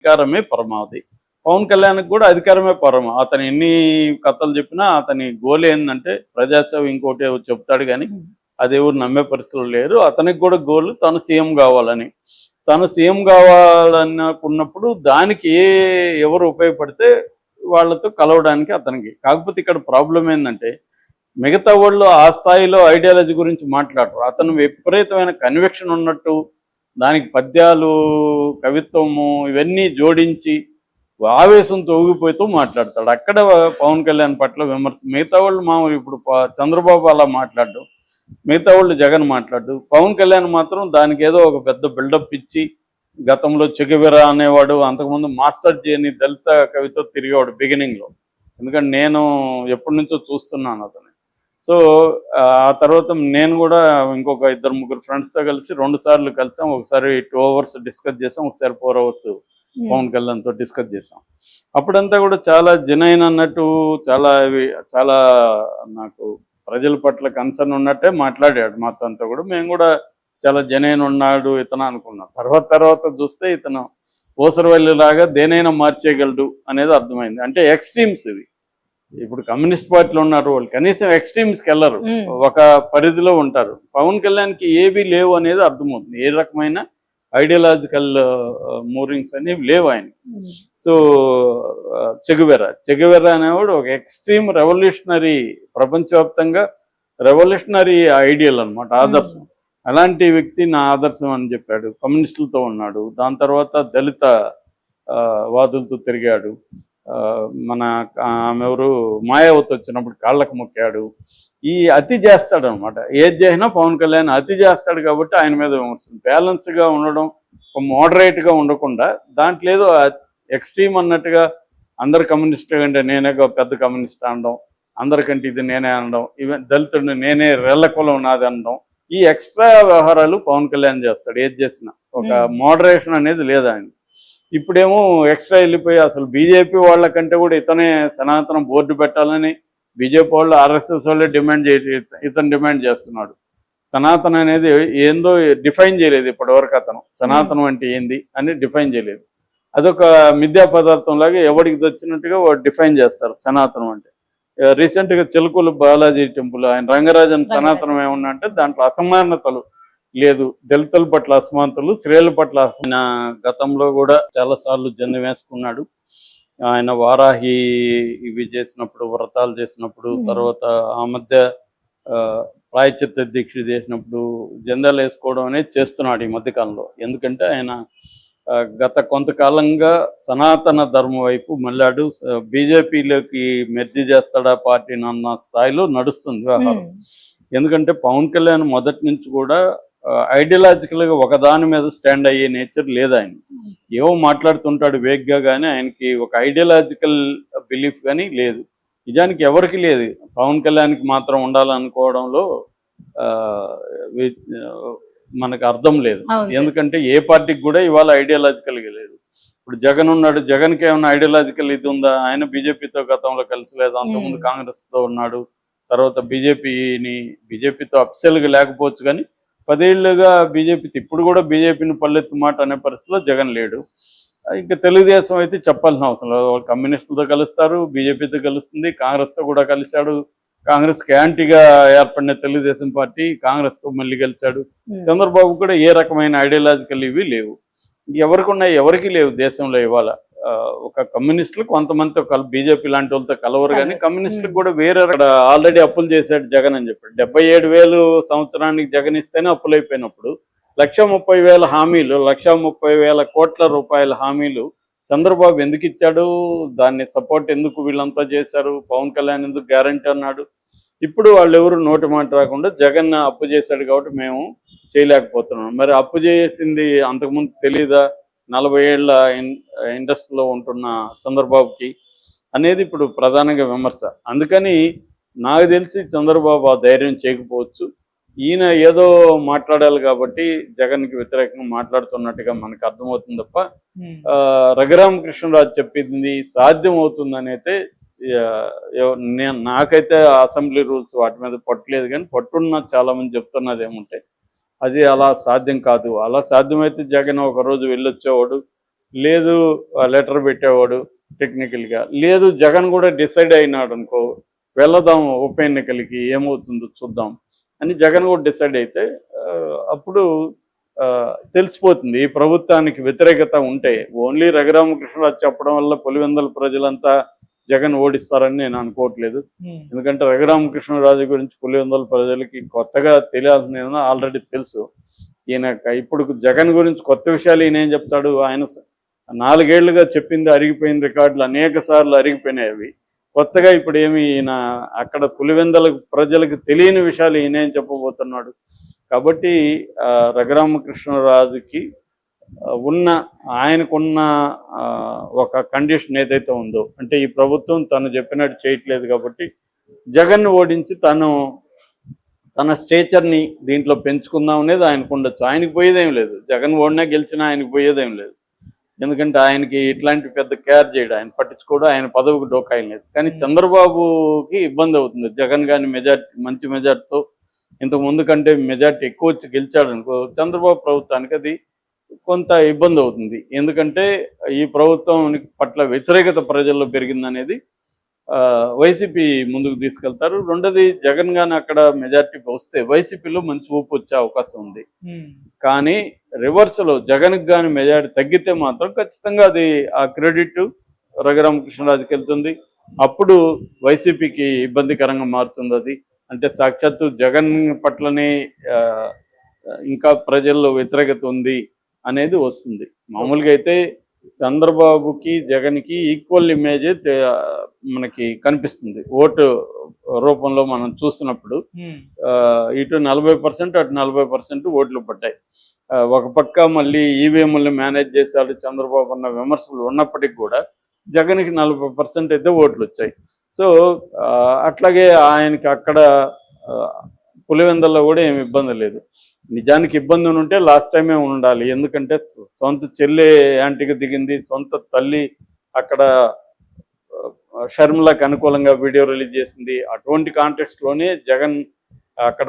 అధికారమే పరమావధి. పవన్ కళ్యాణ్కి కూడా అధికారమే పరమ. అతను ఎన్ని కథలు చెప్పినా అతని గోల్ ఏంటంటే ప్రజాసేవ ఇంకోటి చెప్తాడు కానీ అది ఎవరు నమ్మే పరిస్థితులు లేరు. అతనికి కూడా గోల్ తను సీఎం కావాలని. తను సీఎం కావాలనుకున్నప్పుడు దానికి ఎవరు ఉపయోగపడితే వాళ్ళతో కలవడానికి అతనికి. కాకపోతే ఇక్కడ ప్రాబ్లం ఏంటంటే మిగతా వాళ్ళు ఆ స్థాయిలో ఐడియాలజీ గురించి మాట్లాడరు. అతను విపరీతమైన కన్విక్షన్ ఉన్నట్టు దానికి పద్యాలు, కవిత్వము ఇవన్నీ జోడించి ఆవేశంతో ఊగిపోతూ మాట్లాడతాడు. అక్కడ పవన్ కళ్యాణ్ పట్ల విమర్శ. మిగతా వాళ్ళు మామూలు ఇప్పుడు చంద్రబాబు అలా మాట్లాడు, మిగతా వాళ్ళు జగన్ మాట్లాడు. పవన్ కళ్యాణ్ మాత్రం దానికి ఏదో ఒక పెద్ద బిల్డప్ ఇచ్చి గతంలో చెగువెరా అనేవాడు, అంతకుముందు మాస్టర్ జీ అని దళిత కవితో తిరిగేవాడు బిగినింగ్లో. ఎందుకంటే నేను ఎప్పటి నుంచో చూస్తున్నాను అతను. సో ఆ తర్వాత నేను కూడా ఇంకొక 2-3 ఫ్రెండ్స్తో కలిసి 2 సార్లు కలిసాం. ఒకసారి 2 hours డిస్కస్ చేసాం, ఒకసారి 4 hours పవన్ కళ్యాణ్తో డిస్కస్ చేసాం. అప్పుడంతా కూడా చాలా జెన్యూన్ అన్నట్టు, చాలా నాకు ప్రజల పట్ల కన్సర్న్ ఉన్నట్టే మాట్లాడాడు మాతో అంతా కూడా. మేము కూడా చాలా జెన్యూన్ ఉన్నాడు ఇతను అనుకున్నాం. తర్వాత చూస్తే ఇతను ఓసరవల్లిలాగా దేనైనా మార్చేయగలడు అనేది అర్థమైంది. అంటే ఎక్స్ట్రీమ్స్ ఇవి. ఇప్పుడు కమ్యూనిస్ట్ పార్టీలో ఉన్నారు వాళ్ళు, కనీసం ఎక్స్ట్రీమ్స్కి వెళ్ళరు, ఒక పరిధిలో ఉంటారు. పవన్ కళ్యాణ్కి ఏవి లేవు అనేది అర్థమవుతుంది. ఏ రకమైన ఐడియాలజికల్ మూవింగ్స్ అనేవి లేవు ఆయన. సో చెగువెరా అనేవాడు ఒక ఎక్స్ట్రీమ్ రెవల్యూషనరీ, ప్రపంచవ్యాప్తంగా రెవల్యూషనరీ ఐడియల్ అనమాట, ఆదర్శం. అలాంటి వ్యక్తి నా ఆదర్శం అని చెప్పాడు. కమ్యూనిస్టులతో ఉన్నాడు, దాని తర్వాత దళిత వాదులతో తిరిగాడు. మన ఆమెవరు మాయావతి వచ్చినప్పుడు కాళ్ళకు మొక్కాడు. ఈ అతి చేస్తాడు అనమాట. ఏది చేసినా పవన్ కళ్యాణ్ అతి చేస్తాడు కాబట్టి ఆయన మీద విమర్శింది. బ్యాలెన్స్గా ఉండడం, ఒక మోడరేట్గా ఉండకుండా దాంట్లో ఏదో ఎక్స్ట్రీమ్ అన్నట్టుగా అందరు కమ్యూనిస్ట్ అంటే నేనే పెద్ద కమ్యూనిస్ట్ అనడం, అందరికంటే ఇది నేనే అనడం, ఈవెన్ దళితుడిని నేనే రెల్ల కులం నాది అనడం, ఈ ఎక్స్ట్రా వ్యవహారాలు పవన్ కళ్యాణ్ చేస్తాడు. ఏది చేసినా ఒక మోడరేషన్ అనేది లేదు ఆయన. ఇప్పుడేమో ఎక్స్ట్రా వెళ్ళిపోయి అసలు బీజేపీ వాళ్ళకంటే కూడా ఇతనే సనాతన బోర్డు పెట్టాలని బీజేపీ వాళ్ళు, ఆర్ఎస్ఎస్ వాళ్ళే ఇతను డిమాండ్ చేస్తున్నాడు. సనాతన అనేది ఏందో డిఫైన్ చేయలేదు ఇప్పటివరకు. అతను సనాతనం అంటే ఏంది అని డిఫైన్ చేయలేదు. అదొక మిథ్యా పదార్థం లాగా ఎవరికి వచ్చినట్టుగా డిఫైన్ చేస్తారు సనాతనం అంటే. రీసెంట్గా చిలుకూరు బాలాజీ టెంపుల్ ఆయన రంగరాజన్ సనాతనం ఏమన్నా అంటే దాంట్లో అసమానతలు లేదు, దళితుల పట్ల అసమానతలు, స్త్రీల పట్ల ఆయన గతంలో కూడా చాలా సార్లు జన్మ వేసుకున్నాడు. ఆయన వారాహి ఇవి చేసినప్పుడు, వ్రతాలు చేసినప్పుడు, తర్వాత ఆ మధ్య ప్రాయచిత్త దీక్ష చేసినప్పుడు జెండాలు వేసుకోవడం అనేది చేస్తున్నాడు ఈ మధ్యకాలంలో. ఎందుకంటే ఆయన గత కొంతకాలంగా సనాతన ధర్మం వైపు మళ్ళాడు. బీజేపీలోకి మెర్జీ చేస్తాడా పార్టీని అన్న స్థాయిలో నడుస్తుంది వ్యవహారం. ఎందుకంటే పవన్ కళ్యాణ్ మొదటి నుంచి కూడా ఐడియాలజికల్గా ఒకదాని మీద స్టాండ్ అయ్యే నేచర్ లేదు ఆయన. ఏవో మాట్లాడుతుంటాడు వేగ్గా, కానీ ఆయనకి ఒక ఐడియాలజికల్ బిలీఫ్ కానీ లేదు. నిజానికి ఎవరికి లేదు, పవన్ కళ్యాణ్కి మాత్రం ఉండాలనుకోవడంలో మనకు అర్థం లేదు. ఎందుకంటే ఏ పార్టీకి కూడా ఇవాళ ఐడియాలజికల్గా లేదు. ఇప్పుడు జగన్ ఉన్నాడు, జగన్కి ఏమైనా ఐడియాలజికల్ ఇది ఉందా? ఆయన బీజేపీతో గతంలో కలిసి లేదు, అంతకుముందు కాంగ్రెస్తో ఉన్నాడు. తర్వాత బీజేపీతో అఫ్సెల్గా లేకపోవచ్చు, కానీ 10 ఏళ్ళుగా బీజేపీతో, ఇప్పుడు కూడా బీజేపీని పల్లెత్తు మాట అనే పరిస్థితిలో జగన్ లేడు. ఇంకా తెలుగుదేశం అయితే చెప్పాల్సిన అవసరం లేదు. వాళ్ళు కమ్యూనిస్టులతో కలుస్తారు, బీజేపీతో కలుస్తుంది, కాంగ్రెస్తో కూడా కలిశాడు. కాంగ్రెస్కి యాంటీగా ఏర్పడిన తెలుగుదేశం పార్టీ కాంగ్రెస్తో మళ్ళీ కలిశాడు. చంద్రబాబు కూడా ఏ రకమైన ఐడియాలజికల్ ఇవి లేవు. ఎవరికి ఉన్నాయి? ఎవరికి లేవు దేశంలో ఇవాళ. ఒక కమ్యూనిస్టులు కొంతమందితో బీజేపీ లాంటి వాళ్ళతో కలవరు, కానీ కమ్యూనిస్టులకు కూడా వేరే ఆల్రెడీ అప్పులు చేశాడు జగన్ అని చెప్పాడు. 77,000 సంవత్సరానికి జగన్ ఇస్తేనే అప్పులు అయిపోయినప్పుడు 1,30,000 హామీలు, 1,30,000 కోట్ల రూపాయల హామీలు చంద్రబాబు ఎందుకు ఇచ్చాడు? దాన్ని సపోర్ట్ ఎందుకు వీళ్ళంతా చేశారు? పవన్ కళ్యాణ్ ఎందుకు గ్యారంటీ అన్నాడు? ఇప్పుడు వాళ్ళు ఎవరు నోటి మాట రాకుండా జగన్ అప్పు చేశాడు కాబట్టి మేము చేయలేకపోతున్నాం. మరి అప్పు చేసింది అంతకుముందు తెలీదా 40 ఏళ్ల ఇండస్ట్రీలో ఉంటున్న చంద్రబాబుకి అనేది ఇప్పుడు ప్రధానంగా విమర్శ. అందుకని నాకు తెలిసి చంద్రబాబు ఆ ధైర్యం చేయకపోవచ్చు. ఈయన ఏదో మాట్లాడాలి కాబట్టి జగన్కి వ్యతిరేకంగా మాట్లాడుతున్నట్టుగా మనకు అర్థమవుతుంది తప్ప రఘురామకృష్ణరాజు చెప్పింది సాధ్యం అవుతుందని అయితే నాకైతే అసెంబ్లీ రూల్స్ వాటి మీద పట్టలేదు, కానీ పట్టున్న చాలామంది చెప్తున్నది ఏమంటే అది అలా సాధ్యం కాదు. అలా సాధ్యమైతే జగన్ ఒకరోజు వెళ్ళొచ్చేవాడు, లేదు లెటర్ పెట్టేవాడు టెక్నికల్గా, లేదు జగన్ కూడా డిసైడ్ అయినాడు అనుకో వెళదాం ఉప ఎన్నికలకి ఏమవుతుందో చూద్దాం అని జగన్ కూడా డిసైడ్ అయితే అప్పుడు తెలిసిపోతుంది ఈ ప్రభుత్వానికి వ్యతిరేకత ఉంటే. ఓన్లీ రఘురామకృష్ణరాజు చెప్పడం వల్ల పులివెందుల ప్రజలంతా జగన్ ఓడిస్తారని నేను అనుకోవట్లేదు. ఎందుకంటే రఘురామకృష్ణరాజు గురించి పులివెందుల ప్రజలకి కొత్తగా తెలియాల్సిన ఆల్రెడీ తెలుసు. ఈయన ఇప్పుడు జగన్ గురించి కొత్త విషయాలు ఈయన ఏం చెప్తాడు? ఆయన 4 ఏళ్లుగా చెప్పింది అరిగిపోయిన రికార్డులు అనేక సార్లు అరిగిపోయినాయి. అవి కొత్తగా ఇప్పుడు ఏమి ఈయన అక్కడ పులివెందుల ప్రజలకు తెలియని విషయాలు ఈయన ఏం చెప్పబోతున్నాడు? కాబట్టి రఘురామకృష్ణరాజుకి ఆయనకున్న ఒక కండిషన్ ఏదైతే ఉందో, అంటే ఈ ప్రభుత్వం తను చెప్పినట్టు చేయట్లేదు కాబట్టి జగన్ను ఓడించి తన స్టేచర్ని దీంట్లో పెంచుకుందాం అనేది ఆయనకు ఉండొచ్చు. ఆయనకు పోయేదేం లేదు, జగన్ ఓడినా గెలిచినా ఆయనకు పోయేదేం లేదు. ఎందుకంటే ఆయనకి ఇట్లాంటి పెద్ద కేర్ చేయడు, ఆయన పట్టించుకోడు, ఆయన పదవికి డోకాయం లేదు. కానీ చంద్రబాబుకి ఇబ్బంది అవుతుంది. జగన్ కానీ మంచి మెజార్టీతో ఇంతకు ముందు కంటే మెజార్టీ ఎక్కువ వచ్చి గెలిచాడు అనుకో, చంద్రబాబు ప్రభుత్వానికి అది కొంత ఇబ్బంది అవుతుంది. ఎందుకంటే ఈ ప్రభుత్వం పట్ల వ్యతిరేకత ప్రజల్లో పెరిగిందనేది వైసీపీ ముందుకు తీసుకెళ్తారు. రెండోది జగన్ గాని అక్కడ మెజార్టీ వస్తే వైసీపీలో మంచి ఊపు వచ్చే అవకాశం ఉంది. కానీ రివర్స్లో జగన్కి కానీ మెజార్టీ తగ్గితే మాత్రం ఖచ్చితంగా అది ఆ క్రెడిట్ రఘురామకృష్ణరాజుకి వెళ్తుంది. అప్పుడు వైసీపీకి ఇబ్బందికరంగా మారుతుంది. అది అంటే సాక్షాత్తు జగన్ పట్లనే ఇంకా ప్రజల్లో వ్యతిరేకత ఉంది అనేది వస్తుంది. మామూలుగా అయితే చంద్రబాబుకి జగన్కి ఈక్వల్ ఇమేజే మనకి కనిపిస్తుంది ఓటు రూపంలో మనం చూస్తున్నప్పుడు. ఇటు 40% అటు 40% ఓట్లు పడ్డాయి. ఒక పక్క మళ్ళీ ఈవీఎంలు మేనేజ్ చేశాడు చంద్రబాబు అన్న విమర్శలు ఉన్నప్పటికీ కూడా జగన్కి 40% అయితే ఓట్లు వచ్చాయి. సో అట్లాగే ఆయనకి అక్కడ పులివెందుల్లో కూడా ఏమి ఇబ్బంది లేదు. నిజానికి ఇబ్బంది ఉంటే లాస్ట్ టైమే ఉండాలి. ఎందుకంటే సొంత చెల్లి యాంటీకి దిగింది, సొంత తల్లి అక్కడ షర్మిలకు అనుకూలంగా వీడియో రిలీజ్ చేసింది. అటువంటి కాంటెక్స్ట్లోనే జగన్ అక్కడ